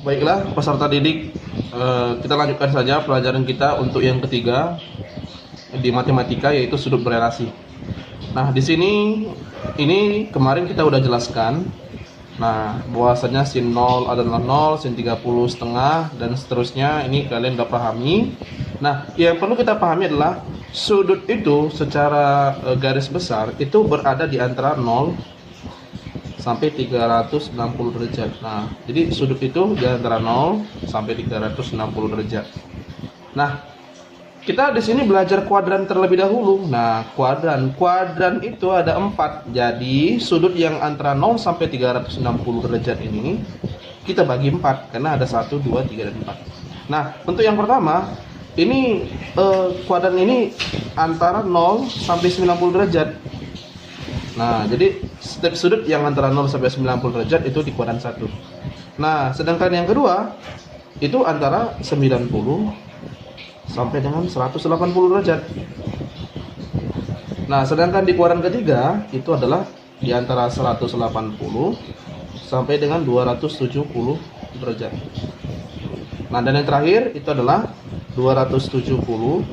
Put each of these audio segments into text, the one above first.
Baiklah peserta didik, kita lanjutkan saja pelajaran kita untuk yang ketiga di matematika, yaitu sudut berelasi. Nah, di sini ini kemarin kita udah jelaskan. Nah, bahwasanya sin 0 adalah 0, sin 30 setengah dan seterusnya. Ini kalian udah pahami. Nah, yang perlu kita pahami adalah sudut itu secara garis besar itu berada di antara 0 sampai 360 derajat. Nah, jadi sudut itu di antara 0 sampai 360 derajat. Nah, kita di sini belajar kuadran terlebih dahulu. Nah, kuadran itu ada 4. Jadi, sudut yang antara 0 sampai 360 derajat ini kita bagi 4 karena ada 1, 2, 3 dan 4. Nah, untuk yang pertama, ini kuadran ini antara 0 sampai 90 derajat. Nah, jadi setiap sudut yang antara 0 sampai 90 derajat itu di kuadran 1. Nah, sedangkan yang kedua itu antara 90 sampai dengan 180 derajat. Nah, sedangkan di kuadran ketiga itu adalah di antara 180 sampai dengan 270 derajat. Nah, dan yang terakhir itu adalah 270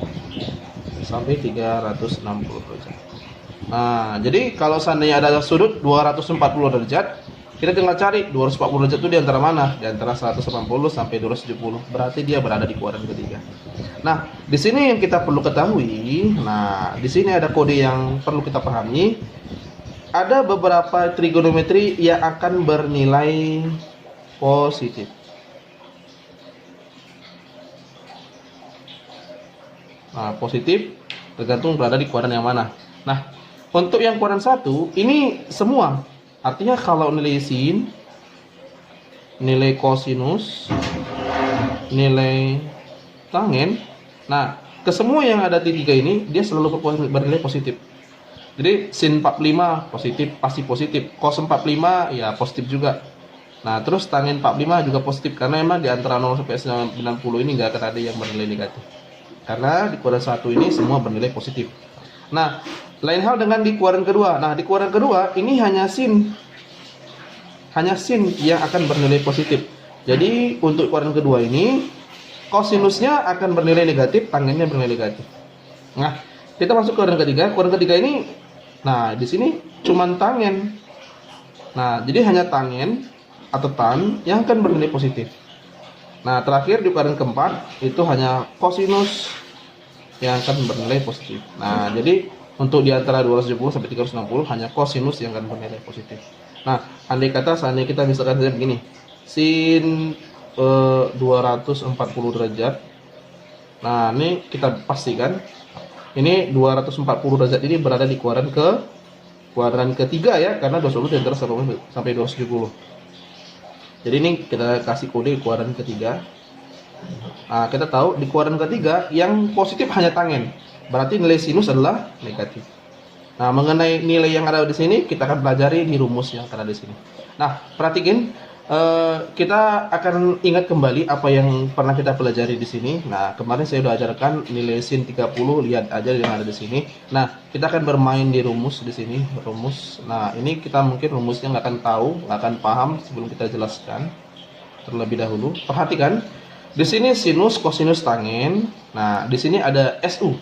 sampai 360 derajat. Nah, jadi kalau seandainya ada sudut 240 derajat, kita tinggal cari 240 derajat itu di antara mana? Di antara 180 sampai 270. Berarti dia berada di kuadran ketiga. Nah, di sini yang kita perlu ketahui, nah, di sini ada kode yang perlu kita pahami. Ada beberapa trigonometri yang akan bernilai positif. Nah, positif tergantung berada di kuadran yang mana. Nah, untuk yang kuadran 1, ini semua. Artinya kalau nilai sin, nilai kosinus, nilai tangen, nah, ke semua yang ada di 3 ini, dia selalu bernilai positif. Jadi, sin 45 positif, pasti positif. Cos 45, ya positif juga. Nah, terus tangen 45 juga positif. Karena emang di antara 0 sampai 90 ini nggak akan ada yang bernilai negatif. Karena di kuadran 1 ini semua bernilai positif. Nah, lain hal dengan di kuadran kedua. Nah, di kuadran kedua ini hanya sin yang akan bernilai positif. Jadi untuk kuadran kedua ini kosinusnya akan bernilai negatif, tangennya bernilai negatif. Nah, kita masuk ke kuadran ketiga. Kuadran ketiga ini, nah di sini cuman tangen. Nah, jadi hanya tangen atau tan yang akan bernilai positif. Nah, terakhir di kuadran keempat itu hanya kosinus yang akan bernilai positif. Nah, jadi untuk di antara 270 sampai 360 hanya kosinus yang akan bernilai positif. Nah, andai kata seandainya kita misalkan saja begini. Sin 240 derajat. Nah, ini kita pastikan ini 240 derajat ini berada di kuadran ketiga ya, karena 220 di antara 1 sampai 270. Jadi ini kita kasih kode kuadran ketiga. Nah, kita tahu di kuadran ketiga yang positif hanya tangen. Berarti nilai sinus adalah negatif. Nah, mengenai nilai yang ada di sini kita akan pelajari di rumus yang ada di sini. Nah, perhatikan, kita akan ingat kembali apa yang pernah kita pelajari di sini. Nah, kemarin saya sudah ajarkan nilai sin 30, lihat aja yang ada di sini. Nah, kita akan bermain di rumus di sini, rumus. Nah, ini kita mungkin rumusnya nggak akan tahu, nggak akan paham sebelum kita jelaskan terlebih dahulu. Perhatikan, di sini sinus, kosinus, tangen. Nah, di sini ada SU.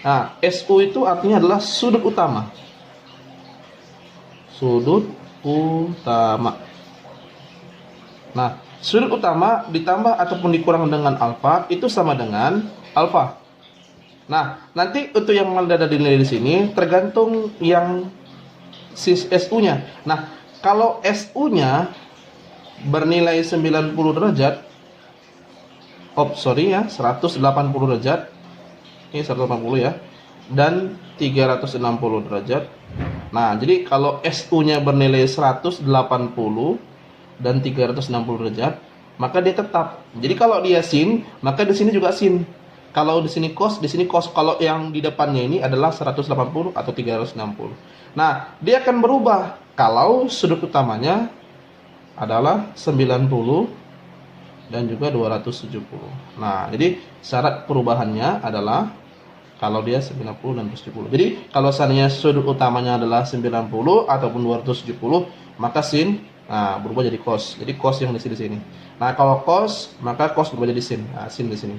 Nah, SU itu artinya adalah sudut utama. Sudut utama. Nah, sudut utama ditambah ataupun dikurang dengan alfa itu sama dengan alfa. Nah, nanti untuk yang ada di nilai di sini tergantung yang SU-nya. Nah, kalau SU-nya bernilai 90 derajat, 180 derajat. Ini 180 ya. Dan 360 derajat. Nah, jadi kalau SU-nya bernilai 180 dan 360 derajat, maka dia tetap. Jadi kalau dia sin, maka di sini juga sin. Kalau di sini cos, di sini cos. Kalau yang di depannya ini adalah 180 atau 360. Nah, dia akan berubah kalau sudut utamanya adalah 90 dan juga 270. Nah, jadi syarat perubahannya adalah kalau dia 90 dan 270. Jadi, kalau seandainya sudut utamanya adalah 90 ataupun 270, maka sin Nah, berubah jadi cos. Jadi cos yang di sini. Nah, kalau cos, maka cos berubah jadi sin. Nah, sin di sini.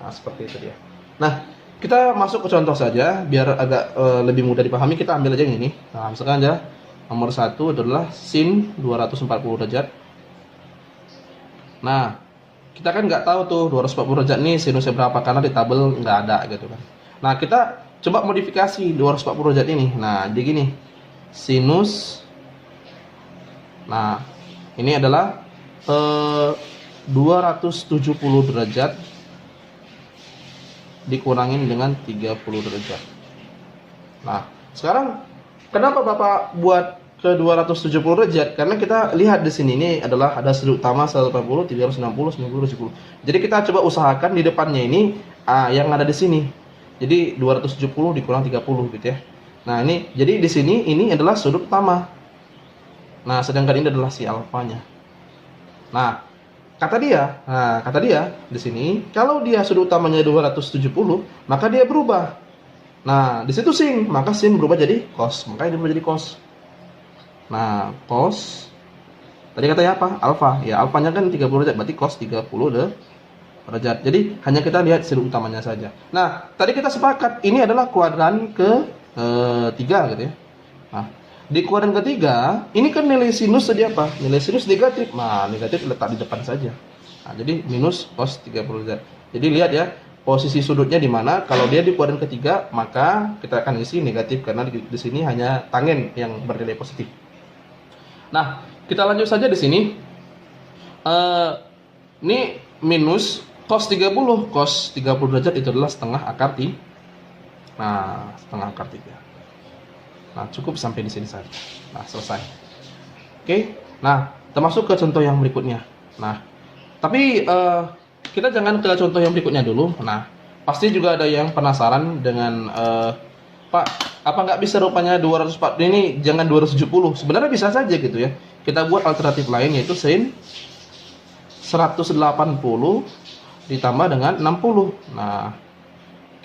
Nah, seperti itu dia. Nah, kita masuk ke contoh saja biar agak lebih mudah dipahami. Kita ambil aja yang ini. Nah, misalkan aja nomor 1 adalah sin 240 derajat. Nah, kita kan nggak tahu tuh 240 derajat nih sinusnya berapa karena di tabel nggak ada gitu kan. Nah, kita coba modifikasi 240 derajat ini. Nah, jadi gini. Sinus. Nah, ini adalah 270 derajat dikurangin dengan 30 derajat. Nah, sekarang kenapa Bapak buat ke 270 derajat? Karena kita lihat di sini ini adalah ada sudut utama 180, 360, 90, 70. Jadi kita coba usahakan di depannya ini yang ada di sini. Jadi 270 dikurang 30 gitu ya. Nah, ini jadi di sini ini adalah sudut utama. Nah, sedangkan ini adalah si alfanya. Nah, kata dia di sini kalau dia sudut utamanya 270, maka dia berubah. Nah, di situ sin, maka sin berubah jadi cos, makanya dia berubah jadi cos. Nah, cos tadi katanya apa? Alfa. Ya, alfanya kan 30 derajat, berarti cos 30 derajat. Jadi hanya kita lihat sudut utamanya saja. Nah, tadi kita sepakat ini adalah kuadran ke 3 gitu ya. Nah, di kuadran ketiga, ini kan nilai sinus tadi apa? Nilai sinus negatif. Nah, negatif letak di depan saja. Nah, jadi minus cos 30 derajat. Jadi lihat ya, posisi sudutnya di mana. Kalau dia di kuadran ketiga, maka kita akan isi negatif karena di sini hanya tangen yang bernilai positif. Nah, kita lanjut saja di sini. Ini minus cos 30. Cos 30 derajat itu adalah setengah akar 3. Nah, setengah akar 3. Nah, cukup sampai di sini saja. Nah, selesai. Oke. Nah, kita masuk ke contoh yang berikutnya. Nah, tapi kita jangan ke contoh yang berikutnya dulu. Nah, pasti juga ada yang penasaran dengan Pak, apa nggak bisa rupanya 240 ini jangan 270? Sebenarnya bisa saja gitu ya. Kita buat alternatif lain yaitu sin 180 ditambah dengan 60. Nah,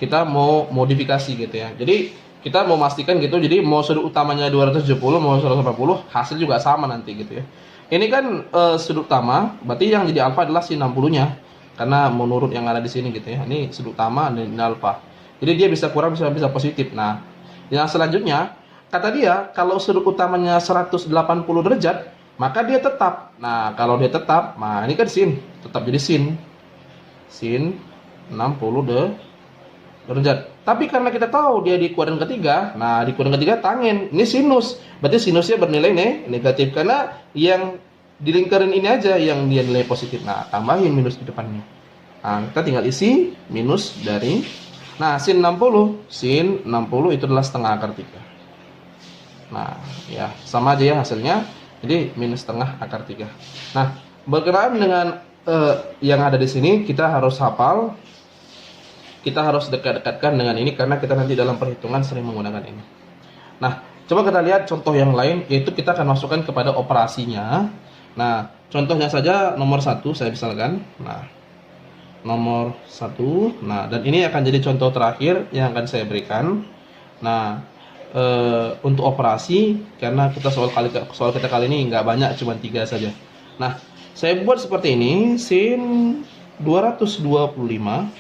kita mau modifikasi gitu ya. Jadi kita mau memastikan gitu, jadi mau sudut utamanya 270, mau 180, hasil juga sama nanti gitu ya. Ini kan sudut utama, berarti yang jadi alfa adalah sin 60-nya. Karena menurut yang ada di sini gitu ya. Ini sudut utama dan ini alfa. Jadi dia bisa kurang, bisa positif. Nah, yang selanjutnya, kata dia kalau sudut utamanya 180 derajat, maka dia tetap. Nah, kalau dia tetap, nah ini kan sin, tetap jadi sin 60 derajat. Tapi karena kita tahu dia di kuadran ketiga, nah di kuadran ketiga tangen, ini sinus. Berarti sinusnya bernilai negatif karena yang di lingkaran ini aja yang dia nilai positif. Nah, tambahin minus di depannya. Nah, kita tinggal isi minus dari sin 60 itu adalah setengah akar 3. Nah, ya sama aja ya hasilnya. Jadi minus setengah akar 3. Nah, berkenaan dengan yang ada di sini kita harus hafal. Kita harus dekat-dekatkan dengan ini karena kita nanti dalam perhitungan sering menggunakan ini. Nah, coba kita lihat contoh yang lain, yaitu kita akan masukkan kepada operasinya. Nah, contohnya saja nomor 1 saya misalkan. Nah, nomor 1. Nah, dan ini akan jadi contoh terakhir yang akan saya berikan. Nah, untuk operasi, karena kita soal kita kali ini nggak banyak, cuma 3 saja. Nah, saya buat seperti ini, sin 225.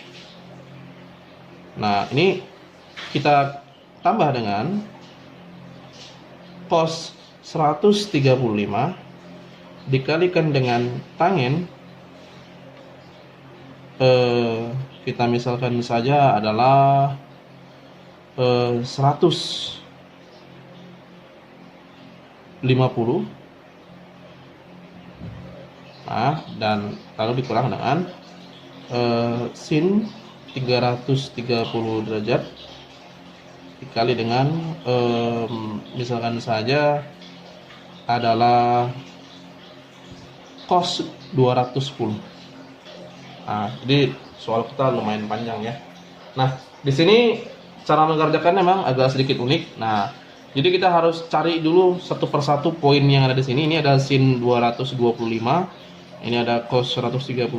Nah, ini kita tambah dengan cos 135 dikalikan dengan tangen kita misalkan saja adalah 150. Nah, dan lalu dikurang dengan sin 330 derajat dikali dengan misalkan saja adalah cos 210. Nah, jadi soal kita lumayan panjang ya. Nah, di sini cara mengerjakan memang agak sedikit unik. Nah, jadi kita harus cari dulu satu persatu poin yang ada di sini. Ini ada sin 225. Ini ada cos 135,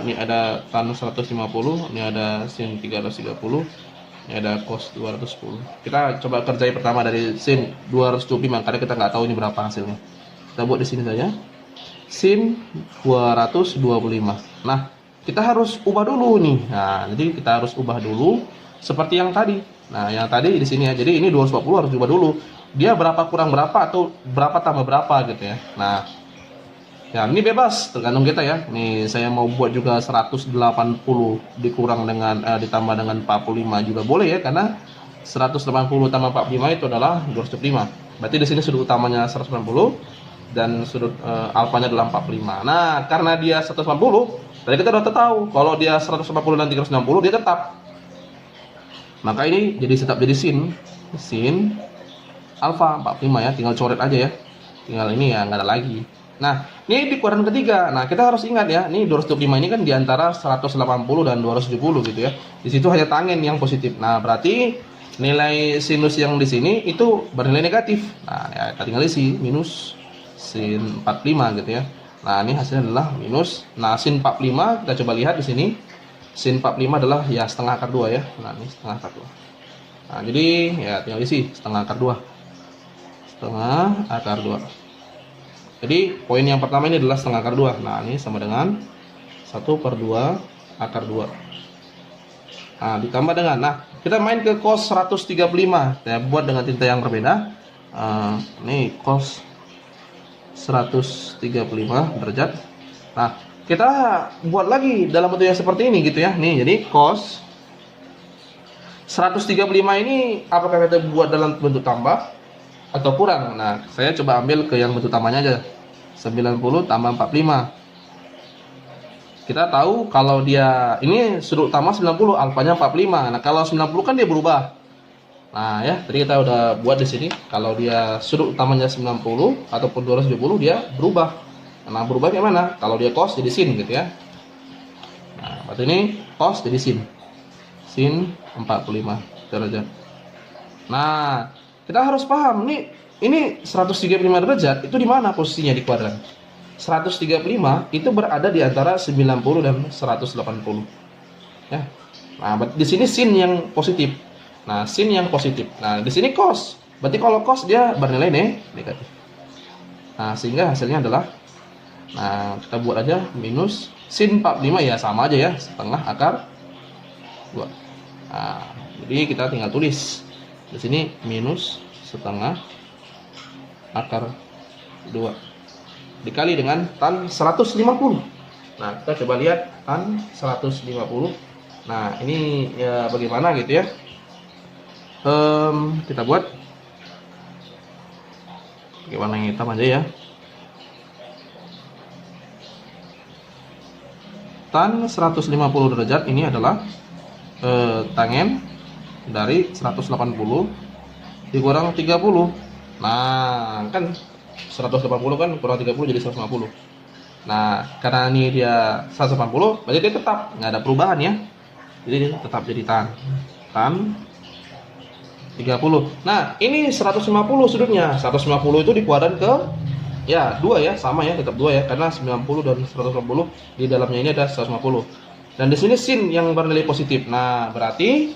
ini ada tan 150, ini ada sin 330, ini ada cos 210. Kita coba kerjai pertama dari sin 225 karena kita nggak tahu ini berapa hasilnya. kita buat di sini saja. Sin 225. Nah, kita harus ubah dulu nih. Nah, jadi kita harus ubah dulu seperti yang tadi. Nah, yang tadi di sini ya. Jadi ini 240 harus ubah dulu. Dia berapa kurang berapa atau berapa tambah berapa gitu ya. Nah, ya ini bebas tergantung kita ya. Nih saya mau buat juga 180 dikurang dengan ditambah dengan 45 juga boleh ya, karena 180 tambah 45 itu adalah 205. Berarti di sini sudut utamanya 190 dan sudut alfanya adalah 45. Nah, karena dia 180, tadi kita udah tahu kalau dia 180 dan 360 dia tetap. Maka ini jadi tetap jadi sin alfa 45 ya, tinggal coret aja ya. Tinggal ini ya, nggak ada lagi. Nah, ini di kuadran ketiga. Nah, kita harus ingat ya, ini 205 ini kan di antara 180 dan 270 gitu ya. Di situ hanya tangen yang positif. Nah, berarti nilai sinus yang di sini itu bernilai negatif. Nah, ya, kita tinggal isi minus sin 45 gitu ya. Nah, ini hasilnya adalah minus. Nah, sin 45 kita coba lihat di sini. Sin 45 adalah ya setengah akar 2 ya. Nah, ini setengah akar 2. Nah, jadi ya tinggal isi setengah akar 2. Setengah akar 2. Jadi poin yang pertama ini adalah setengah akar 2. Nah, ini sama dengan 1/2 akar 2. Nah, ditambah dengan, nah kita main ke cos 135. Saya buat dengan tinta yang berbeda. Ini cos 135 derajat. Nah, kita buat lagi dalam bentuk yang seperti ini gitu ya. Nih, jadi cos 135 ini apakah kita buat dalam bentuk tambah atau kurang? Nah, saya coba ambil ke yang bentuk tambahnya aja. 90 tambah 45. Kita tahu kalau dia ini sudut utama 90, alfanya 45. Nah, kalau 90 kan dia berubah. Nah, ya, tadi kita udah buat di sini. Kalau dia sudut utamanya 90 ataupun 270 dia berubah. Nah, berubah kayak mana? Kalau dia cos jadi sin gitu ya. Nah, berarti ini cos jadi sin. Sin 45 derajat. Nah, kita harus paham nih, ini 135 derajat itu di mana posisinya di kuadran? 135 itu berada di antara 90 dan 180. Ya. Nah, di sini sin yang positif. Nah, sin yang positif. Nah, di sini cos. Berarti kalau cos dia bernilai negatif. Nah, sehingga hasilnya adalah, nah, kita buat aja minus sin 45 ya sama aja ya, setengah akar 2. Nah, jadi kita tinggal tulis di sini minus setengah akar 2 dikali dengan tan 150. Nah, kita coba lihat tan 150. Nah, ini ya bagaimana gitu ya. Kita buat bagaimana yang hitam aja ya. Tan 150 derajat ini adalah tangen dari 180 dikurang 30. Nah, kan 180 kan kurang 30 jadi 150. Nah, karena ini dia 180, berarti dia tetap nggak ada perubahan ya. Jadi dia tetap jadi tan 30. Nah, ini 150 sudutnya. 150 itu di kuadran ke ya 2 ya, sama ya, tetap 2 ya, karena 90 dan 150 di dalamnya ini ada 150. Dan di sini sin yang bernilai positif. Nah, berarti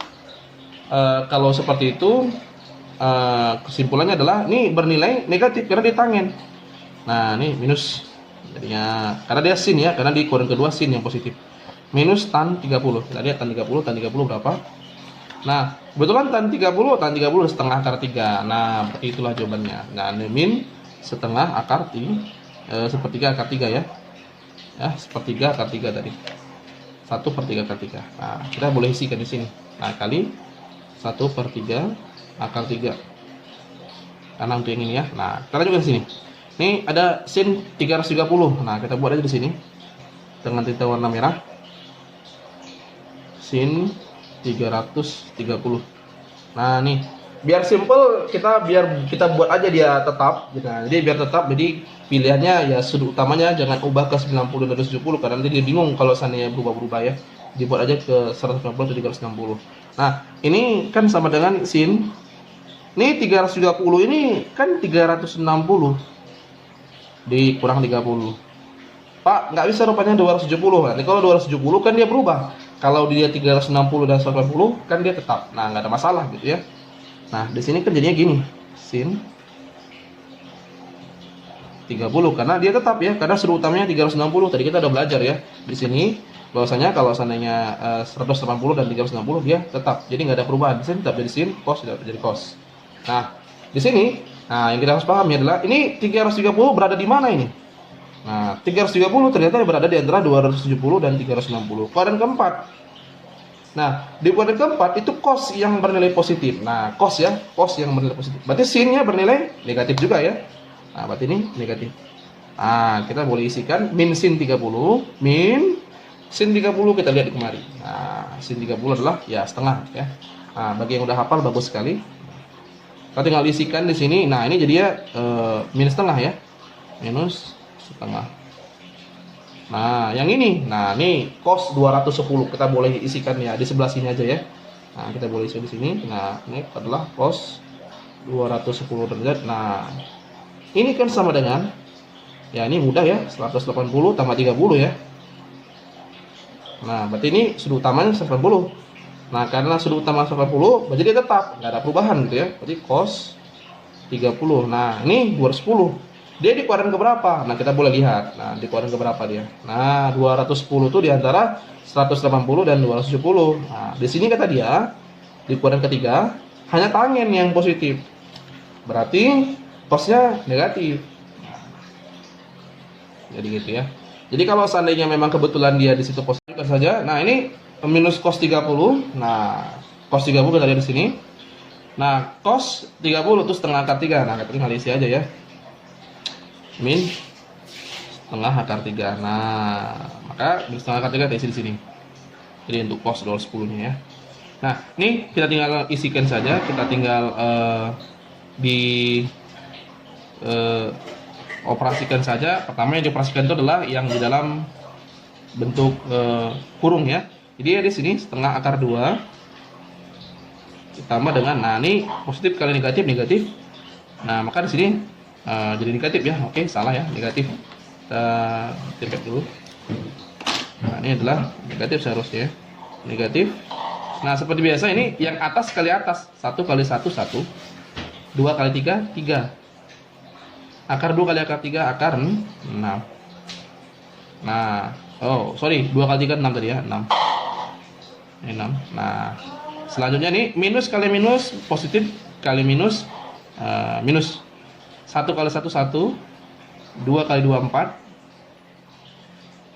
kalau seperti itu kesimpulannya adalah ini bernilai negatif karena dia tangen. Nah, ini minus. Jadinya karena dia sin ya, karena di kuadran kedua sin yang positif. Minus tan 30. Kita lihat tan 30 berapa? Nah, kebetulan tan 30 setengah akar 3. Nah, berarti itulah jawabannya. Nah, min setengah akar 3, sepertiga akar 3 ya. Ya, sepertiga akar 3 tadi. 1/3 akar 3. Nah, kita boleh isikan di sini. Nah, kali 1/3 akar 3. Karena untuk yang ini ya. Nah, kita juga di sini. Ini ada sin 330. Nah, kita buat aja di sini dengan tinta warna merah. Sin 330. Nah, nih biar simple biar kita buat aja dia tetap. Nah, jadi biar tetap, jadi pilihannya ya sudut utamanya jangan ubah ke 90 dan 270 karena nanti dia bingung kalau seandainya berubah-berubah ya. Dibuat aja ke 190 atau 360. Nah, ini kan sama dengan sin. Ini 330 ini kan 360 dikurang 30. Pak, nggak bisa rupanya 270. Nanti kalau 270 kan dia berubah. Kalau dia 360 dan 180 kan dia tetap. Nah, nggak ada masalah gitu ya. Nah, di sini kan jadinya gini. Sin 30 karena dia tetap ya, karena sudut utamanya 360. Tadi kita udah belajar ya di sini bahwasanya kalau seandainya 180 dan 360 dia tetap. Jadi nggak ada perubahan. Di sini tetap jadi sin, cos tidak jadi cos. Nah, di sini yang kita harus pahami adalah ini 330 berada di mana ini? Nah, 330 ternyata berada di antara 270 dan 360. Kuadran keempat. Nah, di kuadran keempat itu cos yang bernilai positif. Nah, cos ya, cos yang bernilai positif. Berarti sinnya bernilai negatif juga ya. Nah, berarti ini negatif. Nah, kita boleh isikan min sin 30, min sin 30 kita lihat di kemari. Nah, sin 30 adalah ya setengah ya. Nah, bagi yang udah hafal bagus sekali. Kita tinggal isikan di sini. Nah, ini jadi ya minus setengah ya. Minus setengah. Nah, yang ini. Nah, ini cos 210 kita boleh isikan ya di sebelah sini aja ya. Nah, kita boleh isi di sini. Nah, ini adalah cos 210 derajat. Nah, ini kan sama dengan ya ini mudah ya, 180 tambah 30 ya. Nah, berarti ini sudut utamanya 180. Nah, karena sudut utama 180, berarti dia tetap, nggak ada perubahan gitu ya. Berarti cos 30. Nah, ini 210. Dia di kuadran keberapa? Nah, kita boleh lihat. Nah, di kuadran keberapa dia? Nah, 210 itu di antara 180 dan 270. Nah, di sini kata dia, di kuadran ketiga, hanya tangen yang positif. Berarti cosnya negatif. Jadi gitu ya. Jadi kalau seandainya memang kebetulan dia di situ positif saja. Nah, ini minus cos 30. Nah, cos 30 kita lihat di sini. Nah, cos 30 itu setengah akar 3. Nah, kita tinggal isi aja ya. Min setengah akar 3. Nah, maka min setengah akar 3 kita isi di sini. Jadi untuk cos 210 nya ya. Nah, ini kita tinggal isikan saja. Kita tinggal operasikan saja. Pertama yang dioperasikan itu adalah yang di dalam bentuk kurung ya. Jadi ya di sini setengah akar 2 ditambah dengan, nah ini positif kali negatif, negatif. Nah, maka di sini jadi negatif ya. Oke, salah ya, negatif. Kita tempel dulu. Nah, ini adalah negatif seharusnya ya. Negatif. Nah, seperti biasa ini yang atas kali atas. 1 kali 1, 1. 2 kali 3, 3. Akar 2 kali akar 3, akar 6. Nah, oh sorry, 2 kali 3, 6 tadi ya, 6. Ini 6. Nah, selanjutnya nih, minus kali minus, positif kali minus, minus. 1 kali 1, 1. 2 kali 2, 4.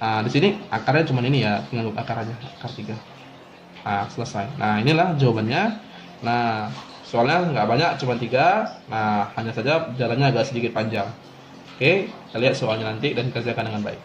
Nah, di sini akarnya cuma ini ya, tinggal akar aja, akar 3. Nah, selesai. Nah, inilah jawabannya. Nah, soalnya nggak banyak, cuma 3. Nah, hanya saja jalannya agak sedikit panjang. Oke, kita lihat soalnya nanti dan kerjakan dengan baik.